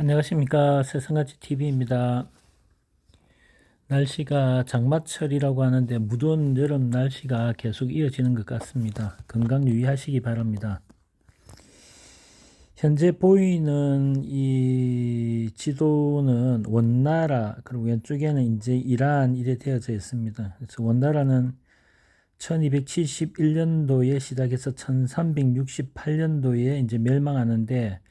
안녕하십니까. 세상같이 TV입니다. 날씨가 장마철이라고 하는데 무더운 여름 날씨가 계속 이어지는 것 같습니다. 건강 유의하시기 바랍니다. 현재 보이는 이 지도는 원나라, 그리고 왼쪽에는 이제 이란 이래 되어져 있습니다. 그래서 원나라는 1271년도에 시작해서 1368년도에 이제 멸망하는데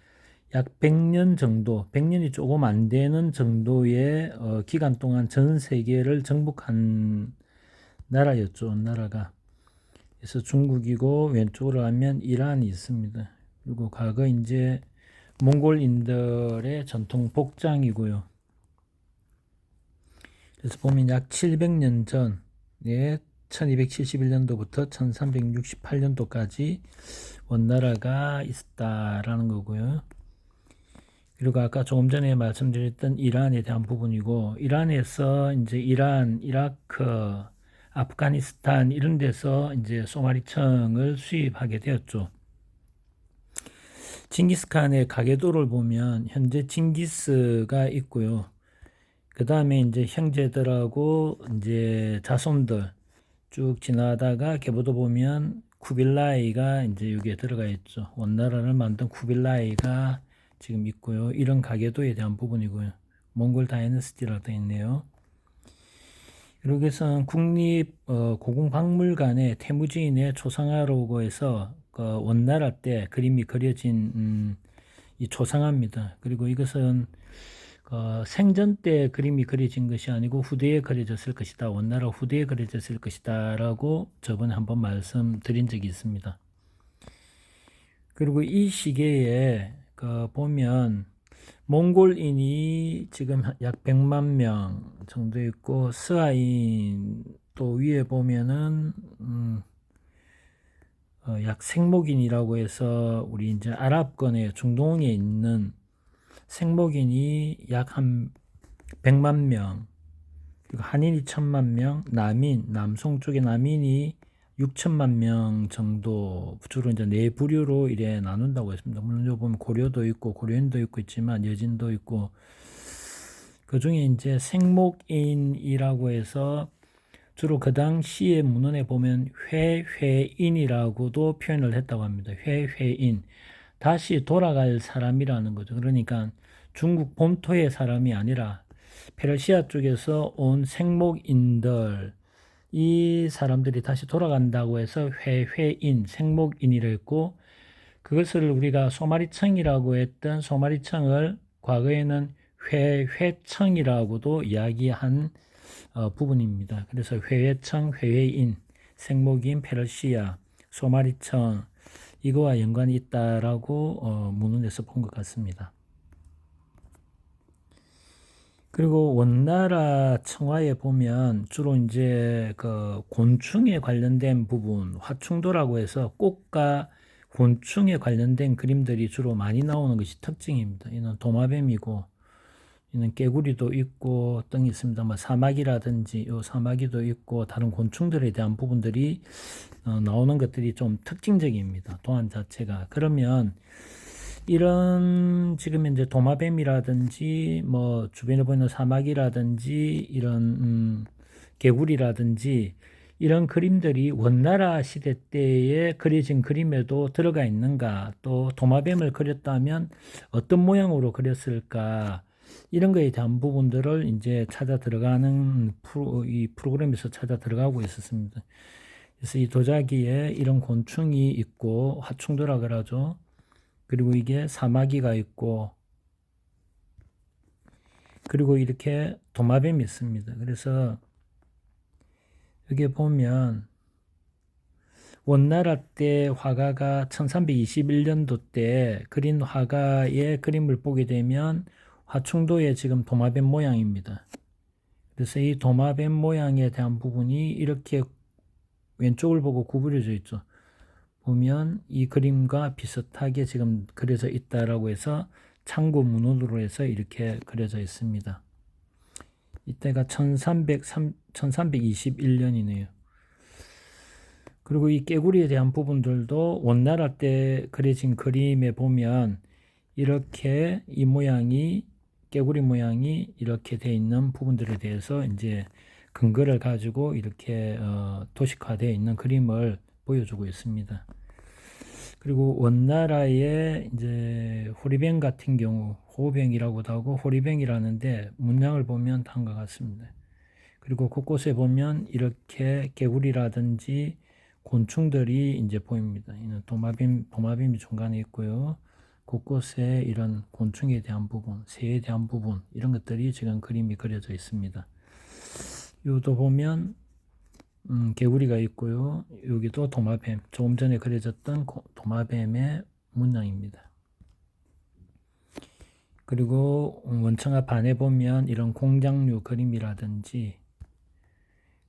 약 100년 정도, 100년이 조금 안 되는 정도의 기간 동안 전 세계를 정복한 나라였죠, 나라가. 그래서 중국이고 왼쪽으로 가면 이란이 있습니다. 그리고 과거 이제 몽골인들의 전통 복장이고요. 그래서 보면 약 700년 전에 1271년도부터 1368년도까지 원나라가 있었다라는 거고요. 그리고 아까 조금 전에 말씀드렸던 이란에 대한 부분이고, 이란에서 이제 이란, 이라크, 아프가니스탄 이런 데서 이제 소마리청을 수입하게 되었죠. 징기스칸의 가계도를 보면 현재 징기스가 있고요. 그 다음에 이제 형제들하고 이제 자손들 쭉 지나다가 계보도 보면 쿠빌라이가 이제 여기에 들어가 있죠. 원나라를 만든 쿠빌라이가 지금 있고요. 이런 가계도에 대한 부분이고요. 몽골 다이너스티라고 되어 있네요. 그리고 해서 국립 고궁박물관의 태무지인의 초상화라고 해서 원나라 때 그림이 그려진 이 초상화입니다. 그리고 이것은 생전 때 그림이 그려진 것이 아니고 후대에 그려졌을 것이다. 원나라 후대에 그려졌을 것이다 라고 저번에 한번 말씀드린 적이 있습니다. 그리고 이 시기에 보면 몽골인이 지금 약 100만 명 정도 있고, 스하인 또 위에 보면은 약 생목인이라고 해서 우리 이제 아랍권의 중동에 있는 생목인이 약 한 100만 명, 그리고 한인이 1000만 명, 남송 쪽의 남인이 6천만 명 정도, 주로 이제 네 부류로 이래 나눈다고 했습니다. 물론 여기 보면 고려도 있고 고려인도 있고 있지만 여진도 있고, 그 중에 이제 생목인이라고 해서 주로 그 당시의 문헌에 보면 회회인이라고도 표현을 했다고 합니다. 회회인, 다시 돌아갈 사람이라는 거죠. 그러니까 중국 본토의 사람이 아니라 페르시아 쪽에서 온 생목인들, 이 사람들이 다시 돌아간다고 해서 회회인, 생목인이라 했고, 그것을 우리가 소마리청이라고 했던 소마리청을 과거에는 회회청이라고도 이야기한 부분입니다. 그래서 회회청, 회회인, 생목인, 페르시아, 소마리청 이거와 연관이 있다라고 문헌에서 본 것 같습니다. 그리고 원나라 청화에 보면 주로 이제 그 곤충에 관련된 부분, 화충도라고 해서 꽃과 곤충에 관련된 그림들이 주로 많이 나오는 것이 특징입니다. 이는 도마뱀이고, 이는 깨구리도 있고 등이 있습니다. 뭐 사마귀라든지 요 사마귀도 있고 다른 곤충들에 대한 부분들이 나오는 것들이 좀 특징적입니다. 도안 자체가. 그러면 이런 지금 이제 도마뱀이라든지 뭐 주변에 보이는 사마귀라든지 이런 개구리라든지 이런 그림들이 원나라 시대 때에 그려진 그림에도 들어가 있는가, 또 도마뱀을 그렸다면 어떤 모양으로 그렸을까, 이런 거에 대한 부분들을 이제 찾아 들어가는 이 프로그램에서 찾아 들어가고 있었습니다. 그래서 이 도자기에 이런 곤충이 있고, 화충도라 그러죠. 그리고 이게 사마귀가 있고, 그리고 이렇게 도마뱀이 있습니다. 그래서 여기 보면 원나라 때 화가가 1321년도 때 그린 화가의 그림을 보게 되면 화충도의 지금 도마뱀 모양입니다. 그래서 이 도마뱀 모양에 대한 부분이 이렇게 왼쪽을 보고 구부려져 있죠. 보면 이 그림과 비슷하게 지금 그려져 있다라고 해서 참고 문헌으로 해서 이렇게 그려져 있습니다. 이때가 1321년이네요. 그리고 이 깨구리에 대한 부분들도 원나라 때 그려진 그림에 보면 이렇게 이 모양이 깨구리 모양이 이렇게 돼 있는 부분들에 대해서 이제 근거를 가지고 이렇게 도식화되어 있는 그림을 보여주고 있습니다. 그리고 원나라의 이제 호리병 같은 경우 호병이라고도 하고 호리병이라는데 문양을 보면 다음과 같습니다. 그리고 곳곳에 보면 이렇게 개구리라든지 곤충들이 이제 보입니다. 이는 도마뱀이 중간에 있고요. 곳곳에 이런 곤충에 대한 부분, 새에 대한 부분 이런 것들이 지금 그림이 그려져 있습니다. 여기도 보면 개구리가 있고요. 여기도 도마뱀, 조금 전에 그려졌던 도마뱀의 문양입니다. 그리고 원청화 반에 보면 이런 공장류 그림이라든지,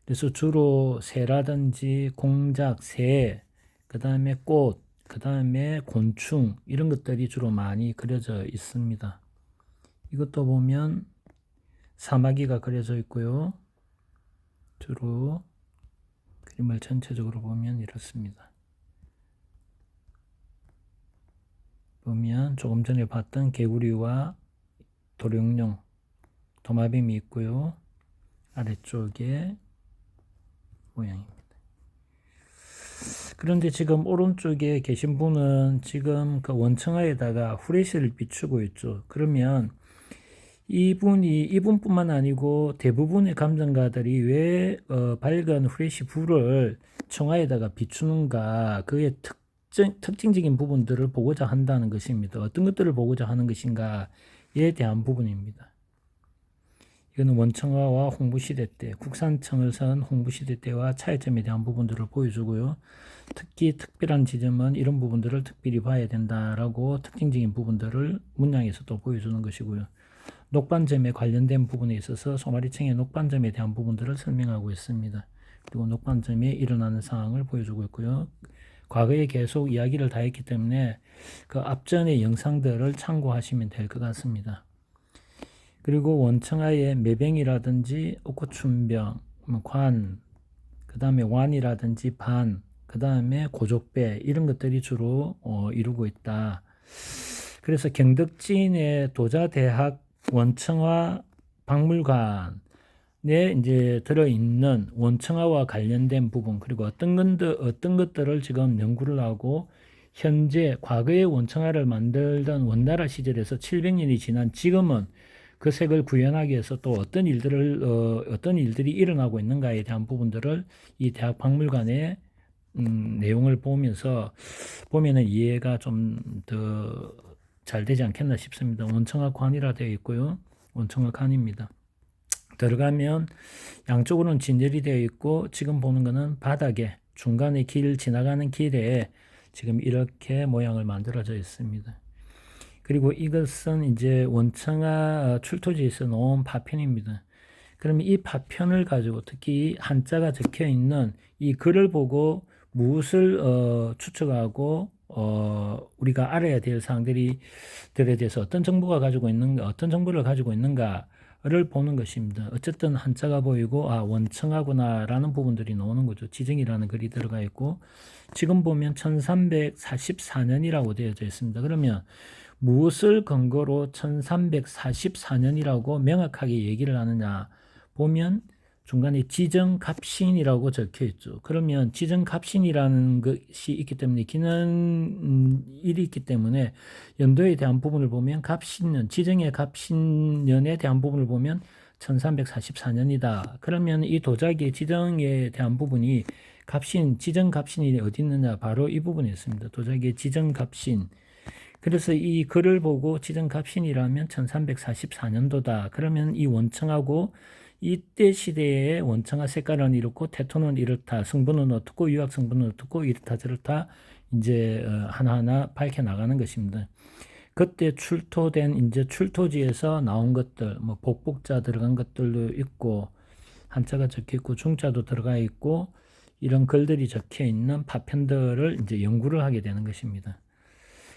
그래서 주로 새라든지 공작, 새, 그 다음에 꽃, 그 다음에 곤충 이런 것들이 주로 많이 그려져 있습니다. 이것도 보면 사마귀가 그려져 있고요. 주로 그림을 전체적으로 보면 이렇습니다. 보면 조금 전에 봤던 개구리와 도룡뇽, 도마뱀이 있고요. 아래쪽에 모양입니다. 그런데 지금 오른쪽에 계신 분은 지금 그 원청화에다가 후레쉬를 비추고 있죠. 그러면 이분뿐만 아니고 대부분의 감정가들이 왜 밝은 후레쉬 불을 청화에다가 비추는가, 그의 특징적인 부분들을 보고자 한다는 것입니다. 어떤 것들을 보고자 하는 것인가에 대한 부분입니다. 이거는 원청화와 홍부시대 때, 국산청을 선 홍부시대 때와 차이점에 대한 부분들을 보여주고요. 특히 특별한 지점은 이런 부분들을 특별히 봐야 된다라고 특징적인 부분들을 문양에서 또 보여주는 것이고요. 녹반점에 관련된 부분에 있어서 소마리청의 녹반점에 대한 부분들을 설명하고 있습니다. 그리고 녹반점에 일어나는 상황을 보여주고 있고요. 과거에 계속 이야기를 다 했기 때문에 그 앞전의 영상들을 참고하시면 될 것 같습니다. 그리고 원청화의 매병이라든지 옥고춘병, 관, 그 다음에 완이라든지 반, 그 다음에 고족배 이런 것들이 주로 이루고 있다. 그래서 경덕진의 도자대학 원청화 박물관에 이제 들어있는 원청화와 관련된 부분, 그리고 어떤 것들을 지금 연구를 하고 현재 과거의 원청화를 만들던 원나라 시절에서 700년이 지난 지금은 그 색을 구현하기 위해서 또 어떤 일들이 일어나고 있는가에 대한 부분들을 이 대학 박물관의 내용을 보면은 이해가 좀 더 잘 되지 않겠나 싶습니다. 원청화관이라 되어 있고요. 원청화관입니다. 들어가면 양쪽으로는 진열이 되어 있고 지금 보는 거는 바닥에 중간에 길 지나가는 길에 지금 이렇게 모양을 만들어져 있습니다. 그리고 이것은 이제 원청화 출토지에서 놓은 파편입니다. 그러면 이 파편을 가지고 특히 한자가 적혀 있는 이 글을 보고 무엇을 추측하고 우리가 알아야 될 사항들에 대해서 어떤 정보를 가지고 있는가를 보는 것입니다. 어쨌든 한자가 보이고 원청하구나라는 부분들이 나오는 거죠. 지정이라는 글이 들어가 있고 지금 보면 1344년이라고 되어져 있습니다. 그러면 무엇을 근거로 1344년이라고 명확하게 얘기를 하느냐 보면 중간에 지정갑신이라고 적혀 있죠. 그러면 지정갑신이라는 것이 있기 때문에 기는일이 있기 때문에 연도에 대한 부분을 보면 갑신년, 지정의 갑신년에 대한 부분을 보면 1344년이다. 그러면 이 도자기의 지정에 대한 부분이 지정갑신이 어디 있느냐 바로 이 부분에 있습니다. 도자기의 지정갑신. 그래서 이 글을 보고 지정갑신이라면 1344년도다. 그러면 이 원청하고 이때 시대의 원청화 색깔은 이렇고 태토는 이렇다. 성분은 어떻고 유학 성분은 어떻고 이렇다 저렇다 이제 하나하나 밝혀 나가는 것입니다. 그때 출토된 이제 출토지에서 나온 것들, 뭐 복복자 들어간 것들도 있고 한자가 적혀 있고 중자도 들어가 있고 이런 글들이 적혀 있는 파편들을 이제 연구를 하게 되는 것입니다.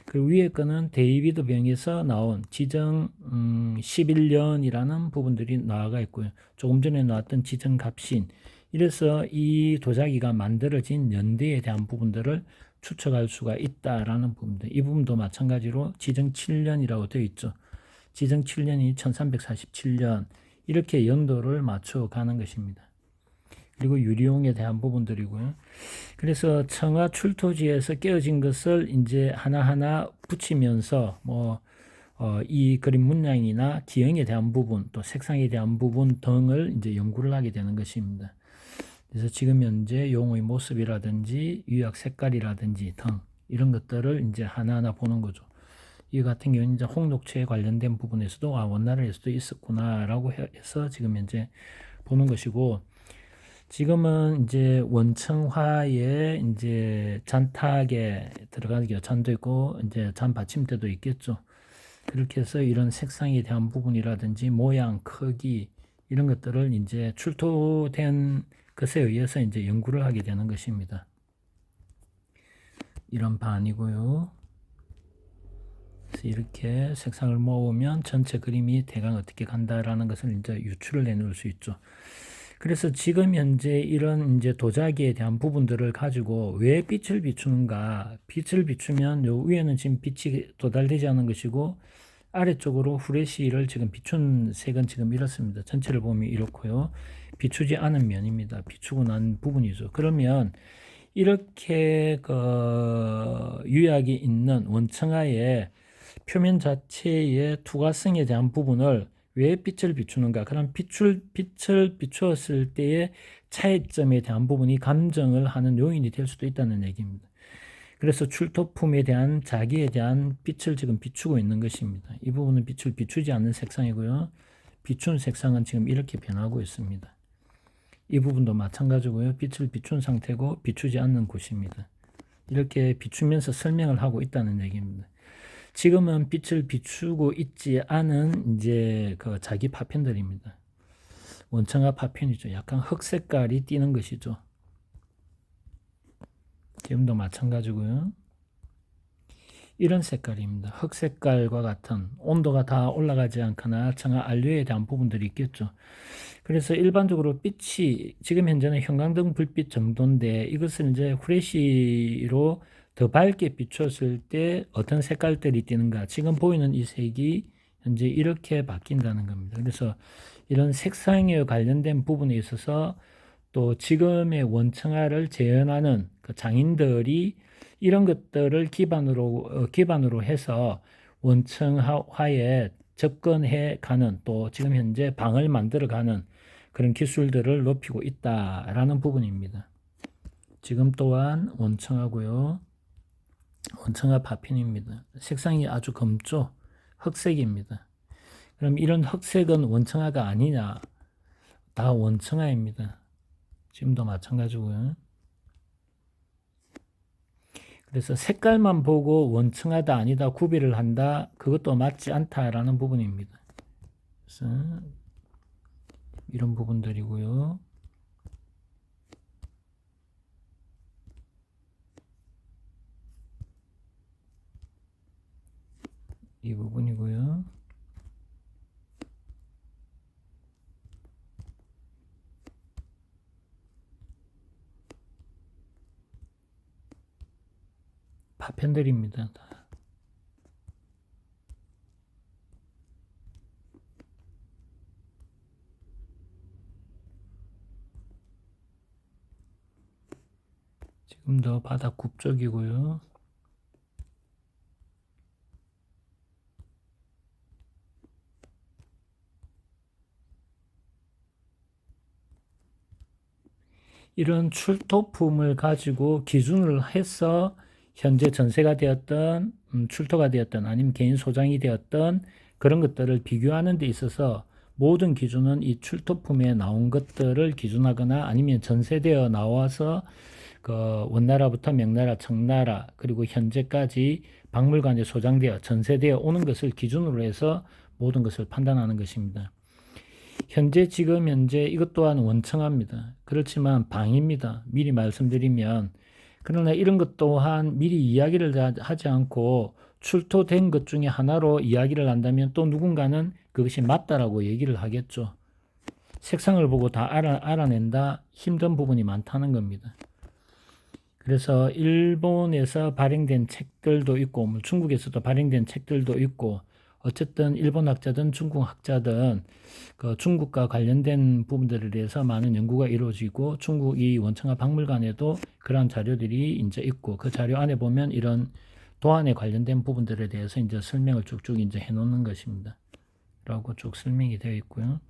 그 위에 거는 데이비드 병에서 나온 지정 11년이라는 부분들이 나와가 있고요. 조금 전에 나왔던 지정 갑신. 이래서 이 도자기가 만들어진 연대에 대한 부분들을 추측할 수가 있다라는 부분들. 이 부분도 마찬가지로 지정 7년이라고 되어 있죠. 지정 7년이 1347년 이렇게 연도를 맞춰가는 것입니다. 그리고 유리용에 대한 부분들이고요. 그래서 청하 출토지에서 깨어진 것을 이제 하나하나 붙이면서 이 그림 문양이나 기형에 대한 부분, 또 색상에 대한 부분 등을 이제 연구를 하게 되는 것입니다. 그래서 지금 현재 용의 모습이라든지 유약 색깔이라든지 등 이런 것들을 이제 하나하나 보는 거죠. 이 같은 경우는 이제 홍록체에 관련된 부분에서도 원나라에서도 있었구나라고 해서 지금 현재 보는 것이고, 지금은 이제 원청화에 이제 잔탁에 들어가는 잔도 있고 이제 잔 받침대도 있겠죠. 그렇게 해서 이런 색상에 대한 부분이라든지 모양, 크기 이런 것들을 이제 출토된 것에 의해서 이제 연구를 하게 되는 것입니다. 이런 반이고요. 그래서 이렇게 색상을 모으면 전체 그림이 대강 어떻게 간다라는 것을 이제 유추를 내놓을 수 있죠. 그래서 지금 현재 이런 이제 도자기에 대한 부분들을 가지고 왜 빛을 비추는가? 빛을 비추면 요 위에는 지금 빛이 도달되지 않은 것이고 아래쪽으로 후레쉬를 지금 비춘 색은 지금 이렇습니다. 전체를 보면 이렇고요. 비추지 않은 면입니다. 비추고 난 부분이죠. 그러면 이렇게 유약이 있는 원청하의 표면 자체의 투과성에 대한 부분을 왜 빛을 비추는가? 그럼 빛을 비추었을 때의 차이점에 대한 부분이 감정을 하는 요인이 될 수도 있다는 얘기입니다. 그래서 출토품에 대한 자기에 대한 빛을 지금 비추고 있는 것입니다. 이 부분은 빛을 비추지 않는 색상이고요. 비춘 색상은 지금 이렇게 변하고 있습니다. 이 부분도 마찬가지고요. 빛을 비춘 상태고 비추지 않는 곳입니다. 이렇게 비추면서 설명을 하고 있다는 얘기입니다. 지금은 빛을 비추고 있지 않은 이제 그 자기 파편들입니다. 원청화 파편이죠. 약간 흑 색깔이 띄는 것이죠. 지금도 마찬가지고요. 이런 색깔입니다. 흑 색깔과 같은 온도가 다 올라가지 않거나 청하 안료에 대한 부분들이 있겠죠. 그래서 일반적으로 빛이 지금 현재는 형광등 불빛 정도인데 이것을 이제 후레쉬로 더 밝게 비췄을 때 어떤 색깔들이 띄는가. 지금 보이는 이 색이 현재 이렇게 바뀐다는 겁니다. 그래서 이런 색상에 관련된 부분에 있어서 또 지금의 원청화를 재현하는 그 장인들이 이런 것들을 기반으로 해서 원청화에 접근해 가는 또 지금 현재 방을 만들어 가는 그런 기술들을 높이고 있다라는 부분입니다. 지금 또한 원청하고요. 원청화 파편입니다. 색상이 아주 검죠. 흑색입니다. 그럼 이런 흑색은 원청화가 아니냐? 다 원청화입니다. 지금도 마찬가지고요. 그래서 색깔만 보고 원청하다 아니다 구별을 한다. 그것도 맞지 않다라는 부분입니다. 그래서 이런 부분들이고요. 이 부분이고요. 파편들입니다. 지금도 바닥 굽적이고요. 이런 출토품을 가지고 기준을 해서 현재 전세가 되었던 출토가 되었던 아니면 개인 소장이 되었던 그런 것들을 비교하는 데 있어서 모든 기준은 이 출토품에 나온 것들을 기준하거나 아니면 전세되어 나와서 그 원나라부터 명나라, 청나라 그리고 현재까지 박물관에 소장되어 전세되어 오는 것을 기준으로 해서 모든 것을 판단하는 것입니다. 지금 현재 이것 또한 원청합니다. 그렇지만 방입니다. 미리 말씀드리면. 그러나 이런 것 또한 미리 이야기를 하지 않고 출토된 것 중에 하나로 이야기를 한다면 또 누군가는 그것이 맞다라고 얘기를 하겠죠. 색상을 보고 다 알아낸다 힘든 부분이 많다는 겁니다. 그래서 일본에서 발행된 책들도 있고, 뭐 중국에서도 발행된 책들도 있고, 어쨌든 일본 학자든 중국 학자든 그 중국과 관련된 부분들에 대해서 많은 연구가 이루어지고, 중국 이 원청화 박물관에도 그러한 자료들이 이제 있고, 그 자료 안에 보면 이런 도안에 관련된 부분들에 대해서 이제 설명을 쭉쭉 이제 해놓는 것입니다. 라고 쭉 설명이 되어 있고요.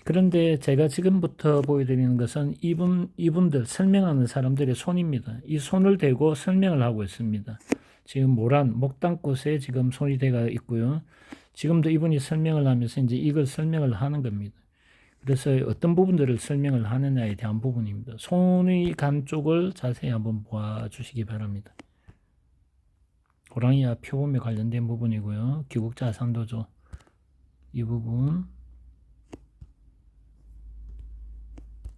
그런데 제가 지금부터 보여드리는 것은 이분들 설명하는 사람들의 손입니다. 이 손을 대고 설명을 하고 있습니다. 지금 모란 목단꽃에 지금 손이 대가 있고요. 지금도 이분이 설명을 하면서 이제 이걸 설명을 하는 겁니다. 그래서 어떤 부분들을 설명을 하느냐에 대한 부분입니다. 손의 간 쪽을 자세히 한번 보아주시기 바랍니다. 호랑이와 표범에 관련된 부분이고요. 귀국자 산도조 이 부분,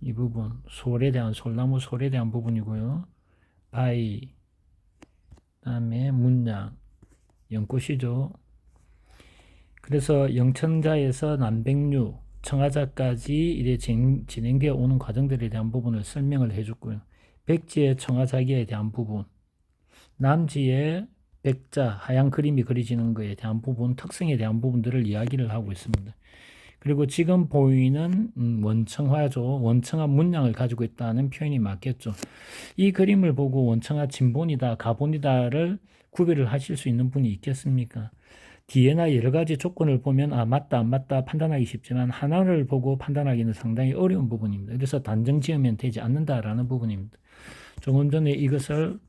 이 부분 솔에 대한 솔나무 솔에 대한 부분이고요. 바위, 그다음에 문양, 연꽃이죠. 그래서 영천자에서 남백류, 청하자까지 이래 진행되어 오는 과정들에 대한 부분을 설명을 해줬고요. 백지의 청하자기에 대한 부분, 남지의 백자, 하얀 그림이 그려지는 것에 대한 부분, 특성에 대한 부분들을 이야기를 하고 있습니다. 그리고 지금 보이는 원청화죠. 원청화 문양을 가지고 있다는 표현이 맞겠죠. 이 그림을 보고 원청화 진본이다, 가본이다를 구별을 하실 수 있는 분이 있겠습니까? 뒤에나 여러 가지 조건을 보면 맞다 안 맞다 판단하기 쉽지만 하나를 보고 판단하기는 상당히 어려운 부분입니다. 그래서 단정 지으면 되지 않는다라는 부분입니다. 조금 전에 이것을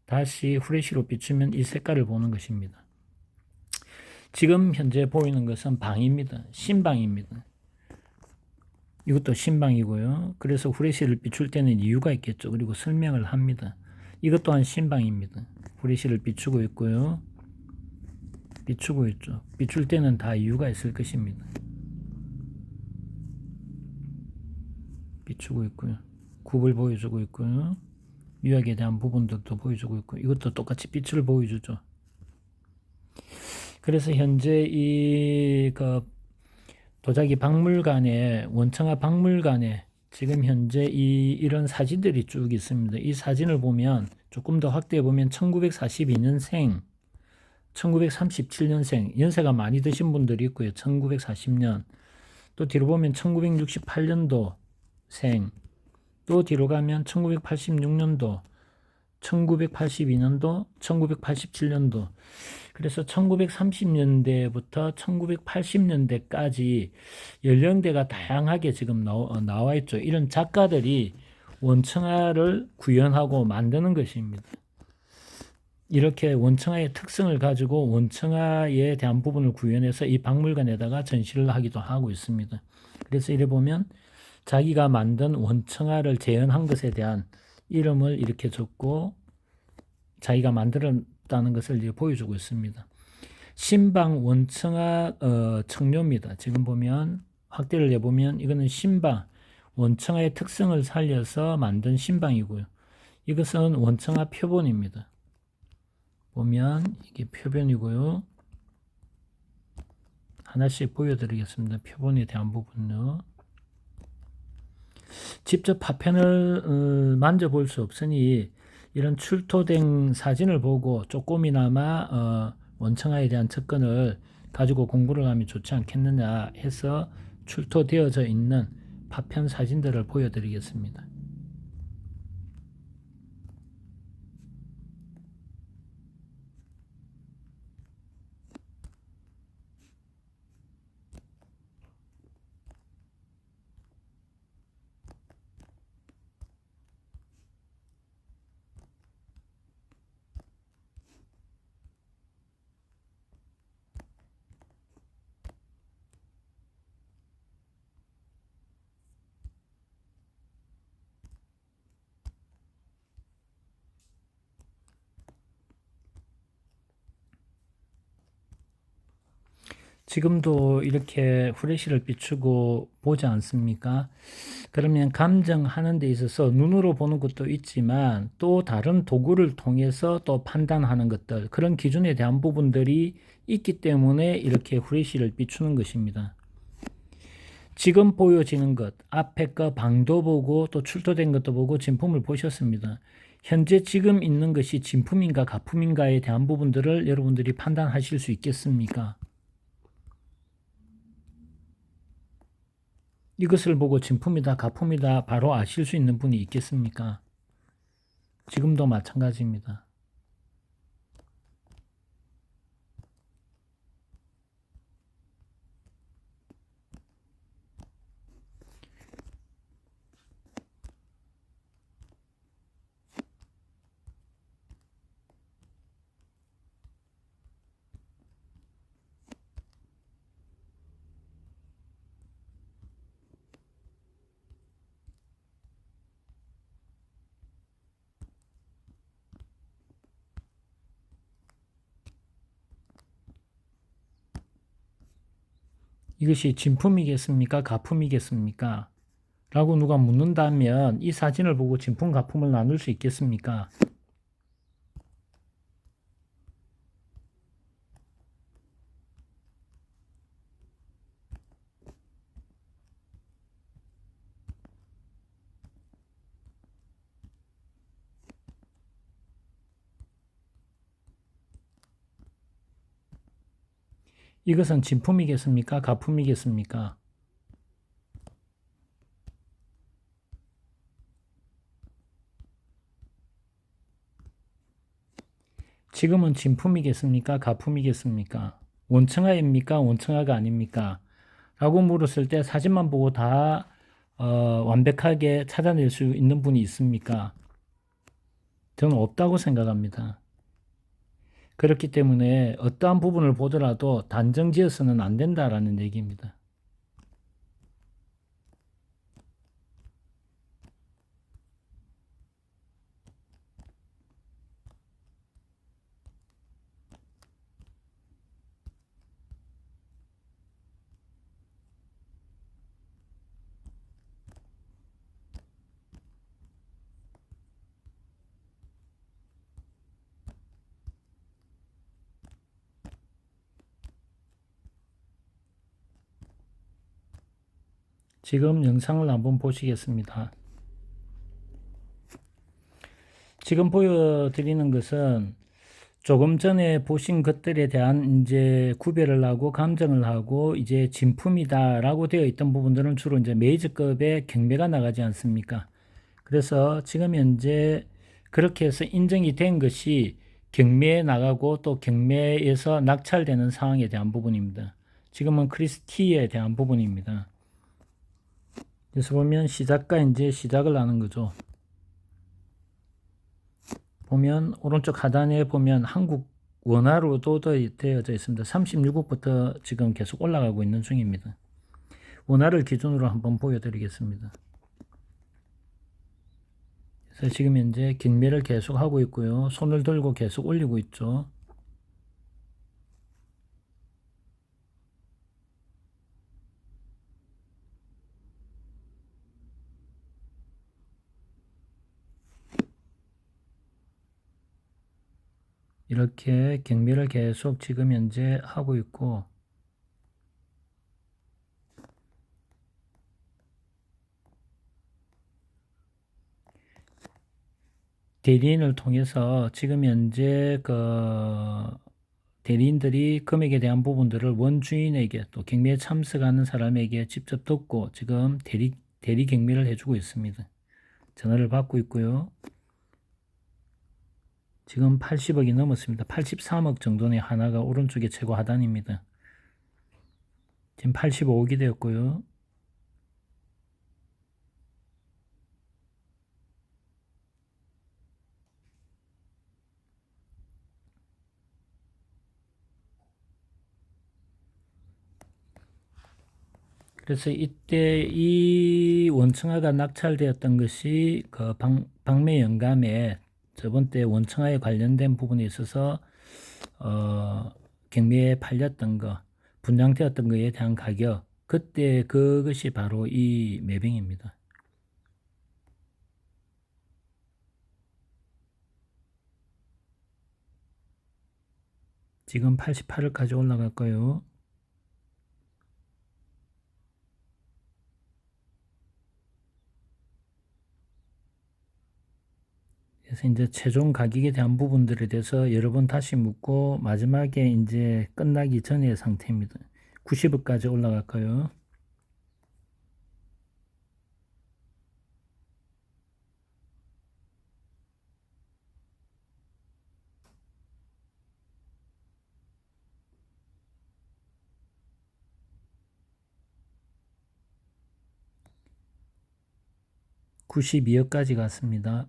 다시 후레쉬로 비추면 이 색깔을 보는 것입니다. 지금 현재 보이는 것은 방입니다. 신방입니다. 이것도 신방이고요. 그래서 후레쉬를 비출 때는 이유가 있겠죠. 그리고 설명을 합니다. 이것 또한 신방입니다. 후레쉬를 비추고 있고요. 비추고 있죠. 비출 때는 다 이유가 있을 것입니다. 비추고 있고요. 굽을 보여주고 있고요. 유약에 대한 부분들도 보여주고 있고, 이것도 똑같이 빛을 보여주죠. 그래서 현재 도자기 박물관에, 원청화 박물관에 지금 현재 이런 사진들이 쭉 있습니다. 이 사진을 보면 조금 더 확대해 보면 1942년생, 1937년생, 연세가 많이 드신 분들이 있고요. 1940년, 또 뒤로 보면 1968년도생, 또 뒤로 가면 1986년도, 1982년도, 1987년도. 그래서 1930년대부터 1980년대까지 연령대가 다양하게 지금 나와 있죠. 이런 작가들이 원청화를 구현하고 만드는 것입니다. 이렇게 원청화의 특성을 가지고 원청화에 대한 부분을 구현해서 이 박물관에다가 전시를 하기도 하고 있습니다. 그래서 이래 보면 자기가 만든 원청화를 재현한 것에 대한 이름을 이렇게 적고 자기가 만들었다는 것을 이제 보여주고 있습니다. 신방 원청화 청료입니다. 지금 보면 확대를 해보면 이거는 신방, 원청화의 특성을 살려서 만든 신방이고요. 이것은 원청화 표본입니다. 보면 이게 표본이고요. 하나씩 보여드리겠습니다. 표본에 대한 부분요. 직접 파편을 만져볼 수 없으니 이런 출토된 사진을 보고 조금이나마 원청화에 대한 접근을 가지고 공부를 하면 좋지 않겠느냐 해서 출토되어져 있는 파편 사진들을 보여드리겠습니다. 지금도 이렇게 후레쉬를 비추고 보지 않습니까? 그러면 감정하는 데 있어서 눈으로 보는 것도 있지만 또 다른 도구를 통해서 또 판단하는 것들, 그런 기준에 대한 부분들이 있기 때문에 이렇게 후레쉬를 비추는 것입니다. 지금 보여지는 것, 앞에 거 방도 보고 또 출토된 것도 보고 진품을 보셨습니다. 현재 지금 있는 것이 진품인가 가품인가에 대한 부분들을 여러분들이 판단하실 수 있겠습니까? 이것을 보고 진품이다 가품이다 바로 아실 수 있는 분이 있겠습니까? 지금도 마찬가지입니다. 이것이 진품이겠습니까? 가품이겠습니까? 라고 누가 묻는다면 이 사진을 보고 진품, 가품을 나눌 수 있겠습니까? 이것은 진품이겠습니까? 가품이겠습니까? 지금은 진품이겠습니까? 가품이겠습니까? 원청아입니까? 원청아가 아닙니까? 라고 물었을 때 사진만 보고 다 완벽하게 찾아낼 수 있는 분이 있습니까? 저는 없다고 생각합니다. 그렇기 때문에 어떠한 부분을 보더라도 단정지어서는 안 된다라는 얘기입니다. 지금 영상을 한번 보시겠습니다. 지금 보여드리는 것은 조금 전에 보신 것들에 대한 이제 구별을 하고 감정을 하고 이제 진품이다라고 되어 있던 부분들은 주로 이제 메이저급의 경매가 나가지 않습니까? 그래서 지금 현재 그렇게 해서 인정이 된 것이 경매에 나가고 또 경매에서 낙찰되는 상황에 대한 부분입니다. 지금은 크리스티에 대한 부분입니다. 그래서 보면 시작과 이제 시작을 하는 거죠. 보면 오른쪽 하단에 보면 한국 원화로도 되어져 있습니다. 36억부터 지금 계속 올라가고 있는 중입니다. 원화를 기준으로 한번 보여드리겠습니다. 그래서 지금 현재 경매를 계속 하고 있고요. 손을 들고 계속 올리고 있죠. 이렇게 경매를 계속 지금 현재 하고 있고 대리인을 통해서 지금 현재 대리인들이 금액에 대한 부분들을 원주인에게 또 경매에 참석하는 사람에게 직접 듣고 지금 대리 경매를 해주고 있습니다. 전화를 받고 있고요. 지금 80억이 넘었습니다. 83억 정도의 하나가 오른쪽에 최고 하단입니다. 지금 85억이 되었고요. 그래서 이때 이 원청화가 낙찰되었던 것이 그 방매 영감에 저번 때 원청화에 관련된 부분에 있어서 경매에 팔렸던 거, 분양되었던 거에 대한 가격, 그때 그것이 바로 이 매병입니다. 지금 88억까지 올라갈 거예요. 그래서 이제 최종 가격에 대한 부분들에 대해서 여러 번 다시 묻고 마지막에 이제 끝나기 전의 상태입니다. 90억까지 올라갈까요? (92억까지) 갔습니다.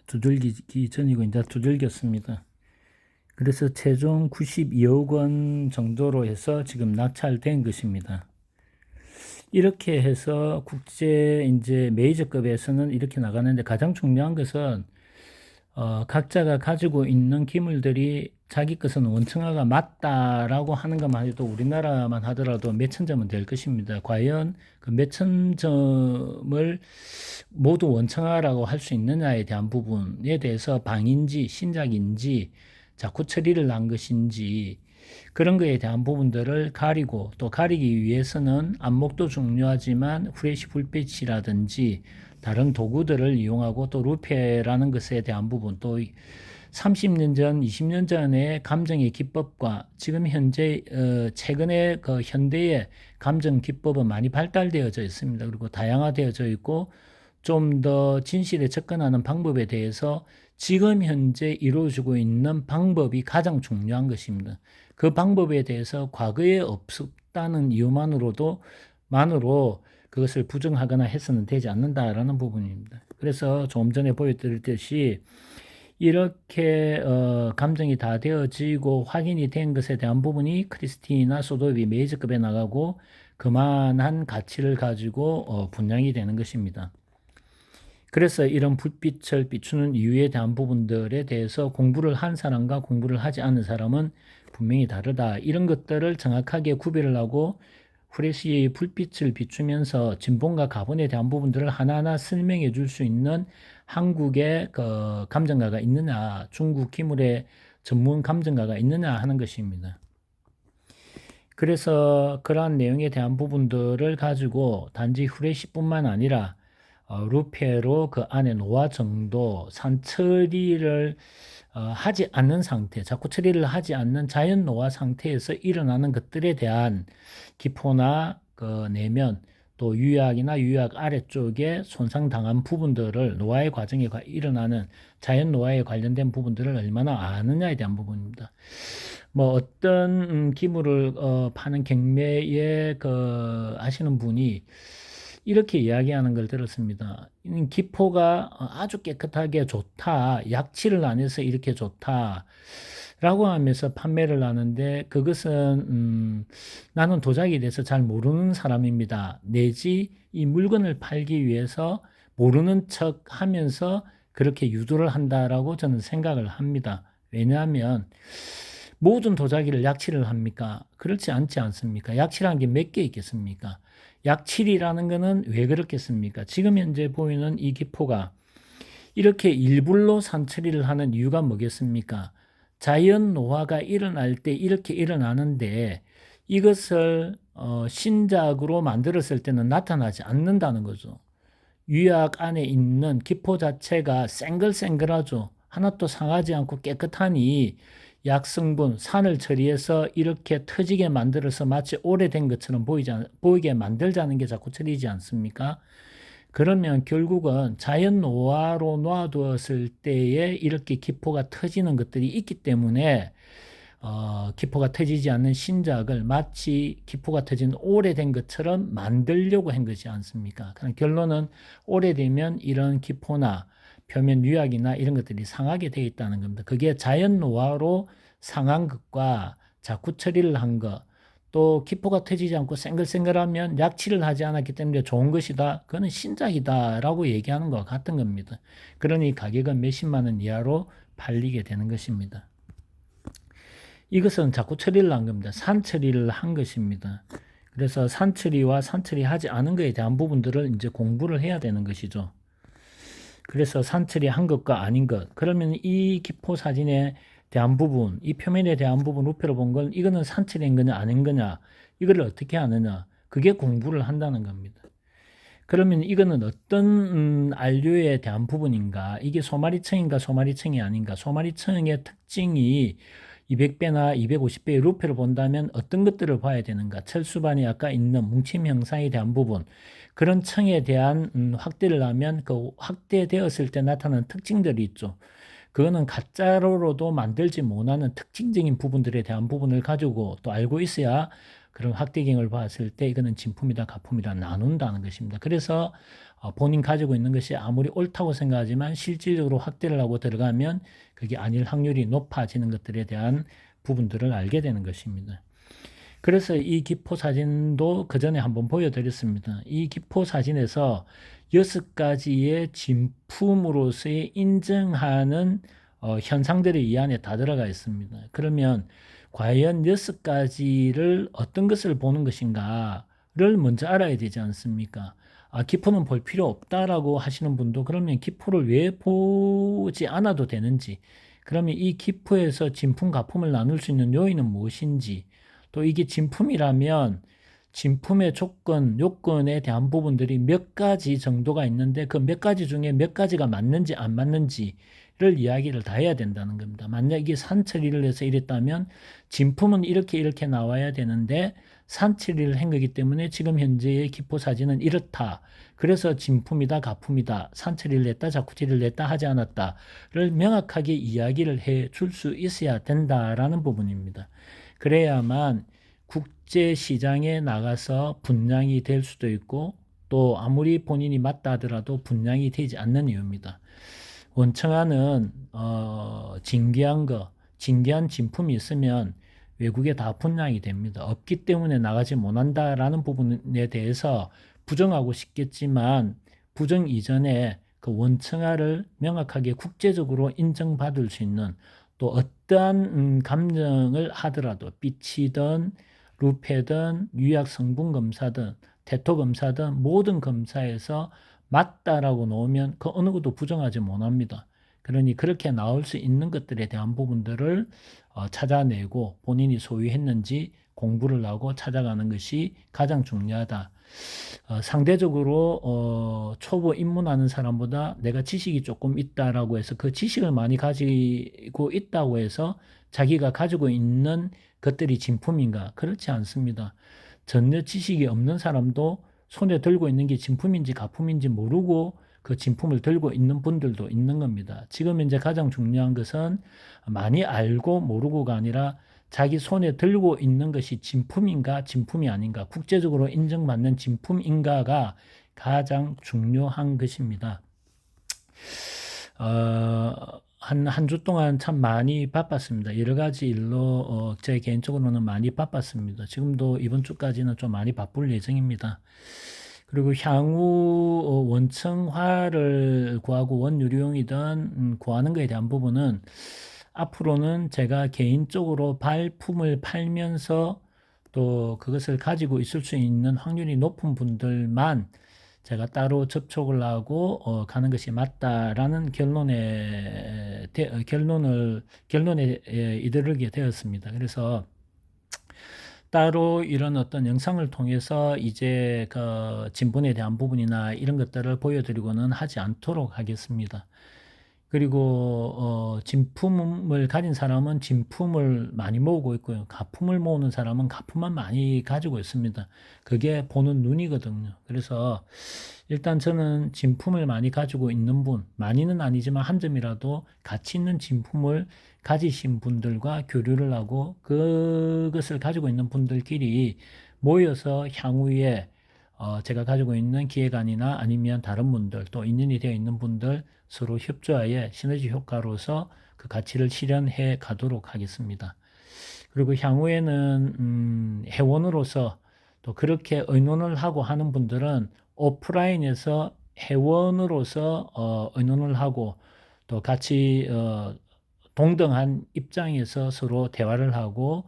두들기기 전이고 이제 두들겼습니다. 그래서 최종 92억 원 정도로 해서 지금 낙찰된 것입니다. 이렇게 해서 국제 이제 메이저급에서는 이렇게 나가는데 가장 중요한 것은 각자가 가지고 있는 기물들이 자기 것은 원청화가 맞다라고 하는 것만 해도 우리나라만 하더라도 몇천 점은 될 것입니다. 과연 그 몇천 점을 모두 원청화라고 할 수 있느냐에 대한 부분에 대해서 방인지 신작인지 자꾸 처리를 한 것인지 그런 거에 대한 부분들을 가리고 또 가리기 위해서는 안목도 중요하지만 후레쉬 불빛이라든지 다른 도구들을 이용하고 또 루페라는 것에 대한 부분 또 30년 전, 20년 전의 감정의 기법과 지금 현재 최근에 그 현대의 감정 기법은 많이 발달되어져 있습니다. 그리고 다양화되어져 있고 좀 더 진실에 접근하는 방법에 대해서 지금 현재 이루어지고 있는 방법이 가장 중요한 것입니다. 그 방법에 대해서 과거에 없었다는 이유만으로 그것을 부정하거나 해서는 되지 않는다라는 부분입니다. 그래서 조금 전에 보여드렸듯이 이렇게 감정이 다 되어지고 확인이 된 것에 대한 부분이 크리스티나 소도비 메이저급에 나가고 그만한 가치를 가지고 분양이 되는 것입니다. 그래서 이런 불빛을 비추는 이유에 대한 부분들에 대해서 공부를 한 사람과 공부를 하지 않은 사람은 분명히 다르다. 이런 것들을 정확하게 구별을 하고 후레쉬의 불빛을 비추면서 진본과 가본에 대한 부분들을 하나하나 설명해 줄 수 있는 한국의 그 감정가가 있느냐, 중국 기물의 전문 감정가가 있느냐 하는 것입니다. 그래서 그러한 내용에 대한 부분들을 가지고 단지 후레쉬뿐만 아니라 루페로 그 안에 노화 정도, 산처리를 하지 않는 상태, 자꾸 처리를 하지 않는 자연 노화 상태에서 일어나는 것들에 대한 기포나 그 내면, 또 유약이나 유약 아래쪽에 손상당한 부분들을 노화의 과정에 일어나는 자연 노화에 관련된 부분들을 얼마나 아느냐에 대한 부분입니다. 뭐 어떤 기물을 파는 경매에 그 하시는 분이 이렇게 이야기하는 걸 들었습니다. 기포가 아주 깨끗하게 좋다. 약칠을 안 해서 이렇게 좋다. 라고 하면서 판매를 하는데 그것은 나는 도자기에 대해서 잘 모르는 사람입니다. 내지 이 물건을 팔기 위해서 모르는 척 하면서 그렇게 유도를 한다라고 저는 생각을 합니다. 왜냐하면 모든 도자기를 약칠을 합니까? 그렇지 않지 않습니까? 약칠한 게 몇 개 있겠습니까? 약칠이라는 것은 왜 그렇겠습니까? 지금 현재 보이는 이 기포가 이렇게 일불로 산처리를 하는 이유가 뭐겠습니까? 자연 노화가 일어날 때 이렇게 일어나는데 이것을 신작으로 만들었을 때는 나타나지 않는다는 거죠. 유약 안에 있는 기포 자체가 생글생글하죠. 하나도 상하지 않고 깨끗하니 약성분, 산을 처리해서 이렇게 터지게 만들어서 마치 오래된 것처럼 보이게 만들자는 게 자꾸 처리지 않습니까? 그러면 결국은 자연 노화로 놔두었을 때에 이렇게 기포가 터지는 것들이 있기 때문에 기포가 터지지 않는 신작을 마치 기포가 터진 오래된 것처럼 만들려고 한 것이 않습니까? 그럼 결론은 오래되면 이런 기포나 표면 유약이나 이런 것들이 상하게 되어 있다는 겁니다. 그게 자연 노화로 상한 것과 자꾸 처리를 한 것, 또 기포가 터지지 않고 생글생글하면 약칠을 하지 않았기 때문에 좋은 것이다. 그거는 신작이다라고 얘기하는 것과 같은 겁니다. 그러니 가격은 몇십만 원 이하로 팔리게 되는 것입니다. 이것은 자꾸 처리를 한 겁니다. 산 처리를 한 것입니다. 그래서 산처리와 산처리 하지 않은 것에 대한 부분들을 이제 공부를 해야 되는 것이죠. 그래서 산처리 한 것과 아닌 것. 그러면 이 기포 사진에 대한 부분, 이 표면에 대한 부분 우표로 본 건 이거는 산처리인 거냐 아닌 거냐, 이거를 어떻게 하느냐, 그게 공부를 한다는 겁니다. 그러면 이거는 어떤 안료에 대한 부분인가, 이게 소마리층인가 소마리층이 아닌가, 소마리층의 특징이 200배나 250배의 루페를 본다면 어떤 것들을 봐야 되는가, 철수반이 아까 있는 뭉침 형상에 대한 부분, 그런 층에 대한 확대를 하면 그 확대되었을 때 나타나는 특징들이 있죠. 그거는 가짜로도 만들지 못하는 특징적인 부분들에 대한 부분을 가지고 또 알고 있어야 그런 확대경을 봤을 때 이거는 진품이다 가품이다 나눈다는 것입니다. 그래서 본인 가지고 있는 것이 아무리 옳다고 생각하지만 실질적으로 확대를 하고 들어가면 그게 아닐 확률이 높아지는 것들에 대한 부분들을 알게 되는 것입니다. 그래서 이 기포 사진도 그 전에 한번 보여드렸습니다. 이 기포 사진에서 6가지의 진품으로서의 인정하는 현상들이 이 안에 다 들어가 있습니다. 그러면 과연 6가지를 어떤 것을 보는 것인가를 먼저 알아야 되지 않습니까? 기포는 볼 필요 없다라고 하시는 분도 그러면 기포를 왜 보지 않아도 되는지, 그러면 이 기포에서 진품, 가품을 나눌 수 있는 요인은 무엇인지, 또 이게 진품이라면 진품의 조건, 요건에 대한 부분들이 몇 가지 정도가 있는데 그 몇 가지 중에 몇 가지가 맞는지 안 맞는지를 이야기를 다 해야 된다는 겁니다. 만약 이게 산처리를 해서 이랬다면 진품은 이렇게 나와야 되는데 산처리를 한 거기 때문에 지금 현재의 기포 사진은 이렇다. 그래서 진품이다, 가품이다, 산처리를 했다, 자쿠치를 했다, 하지 않았다를 명확하게 이야기를 해 줄 수 있어야 된다라는 부분입니다. 그래야만 국제 시장에 나가서 분양이 될 수도 있고 또 아무리 본인이 맞다 하더라도 분양이 되지 않는 이유입니다. 원청하는 진귀한 진품이 있으면 외국에 다 분양이 됩니다. 없기 때문에 나가지 못한다라는 부분에 대해서 부정하고 싶겠지만 부정 이전에 그 원청화를 명확하게 국제적으로 인정받을 수 있는, 또 어떠한 감정을 하더라도 삐치든 루페든 유약 성분 검사든 테토 검사든 모든 검사에서 맞다라고 놓으면 그 어느 것도 부정하지 못합니다. 그러니 그렇게 나올 수 있는 것들에 대한 부분들을 찾아내고 본인이 소유했는지 공부를 하고 찾아가는 것이 가장 중요하다. 상대적으로 초보 입문하는 사람보다 내가 지식이 조금 있다라고 해서 그 지식을 많이 가지고 있다고 해서 자기가 가지고 있는 것들이 진품인가? 그렇지 않습니다. 전혀 지식이 없는 사람도 손에 들고 있는 게 진품인지 가품인지 모르고 그 진품을 들고 있는 분들도 있는 겁니다. 지금 이제 가장 중요한 것은 많이 알고 모르고가 아니라 자기 손에 들고 있는 것이 진품인가 진품이 아닌가, 국제적으로 인정받는 진품인가가 가장 중요한 것입니다. 한 주 동안 참 많이 바빴습니다. 여러 가지 일로 제 개인적으로는 많이 바빴습니다. 지금도 이번 주까지는 좀 많이 바쁠 예정입니다. 그리고 향후 원청화를 구하고 원유리용이든 구하는 것에 대한 부분은 앞으로는 제가 개인적으로 발품을 팔면서 또 그것을 가지고 있을 수 있는 확률이 높은 분들만 제가 따로 접촉을 하고 가는 것이 맞다라는 결론에 이르게 되었습니다. 그래서 따로 이런 어떤 영상을 통해서 이제 그 진분에 대한 부분이나 이런 것들을 보여드리고는 하지 않도록 하겠습니다. 그리고 진품을 가진 사람은 진품을 많이 모으고 있고요. 가품을 모으는 사람은 가품만 많이 가지고 있습니다. 그게 보는 눈이거든요. 그래서 일단 저는 진품을 많이 가지고 있는 분, 많이는 아니지만 한 점이라도 가치 있는 진품을 가지신 분들과 교류를 하고 그것을 가지고 있는 분들끼리 모여서 향후에 제가 가지고 있는 기획안이나 아니면 다른 분들 또 인연이 되어 있는 분들 서로 협조하에 시너지 효과로서 그 가치를 실현해 가도록 하겠습니다. 그리고 향후에는 회원으로서 또 그렇게 의논을 하고 하는 분들은 오프라인에서 회원으로서 의논을 하고 또 같이 동등한 입장에서 서로 대화를 하고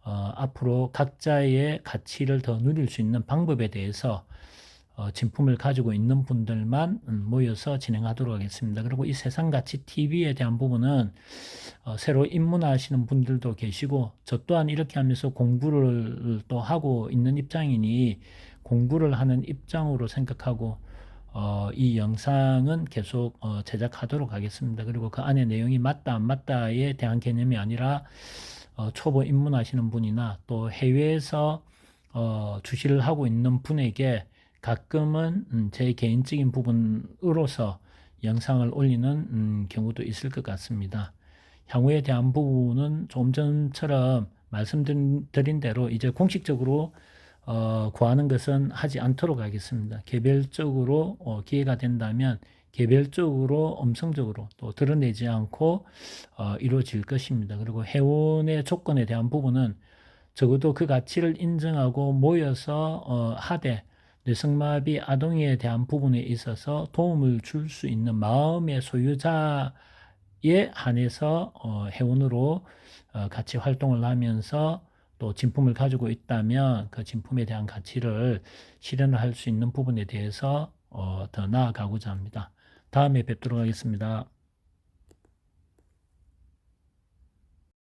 앞으로 각자의 가치를 더 누릴 수 있는 방법에 대해서 진품을 가지고 있는 분들만 모여서 진행하도록 하겠습니다. 그리고 이 세상가치 TV에 대한 부분은 새로 입문하시는 분들도 계시고 저 또한 이렇게 하면서 공부를 또 하고 있는 입장이니 공부를 하는 입장으로 생각하고 이 영상은 계속 제작하도록 하겠습니다. 그리고 그 안에 내용이 맞다 안 맞다에 대한 개념이 아니라 초보 입문하시는 분이나 또 해외에서 주시를 하고 있는 분에게 가끔은 제 개인적인 부분으로서 영상을 올리는 경우도 있을 것 같습니다. 향후에 대한 부분은 좀 전처럼 말씀드린 대로 이제 공식적으로 구하는 것은 하지 않도록 하겠습니다. 개별적으로 기회가 된다면 개별적으로 음성적으로 또 드러내지 않고 이루어질 것입니다. 그리고 회원의 조건에 대한 부분은 적어도 그 가치를 인정하고 모여서 하되 뇌성마비 아동에 대한 부분에 있어서 도움을 줄 수 있는 마음의 소유자에 한해서 회원으로 같이 활동을 하면서 또 진품을 가지고 있다면 그 진품에 대한 가치를 실현을 할 수 있는 부분에 대해서 더 나아가고자 합니다. 다음에 뵙도록 하겠습니다.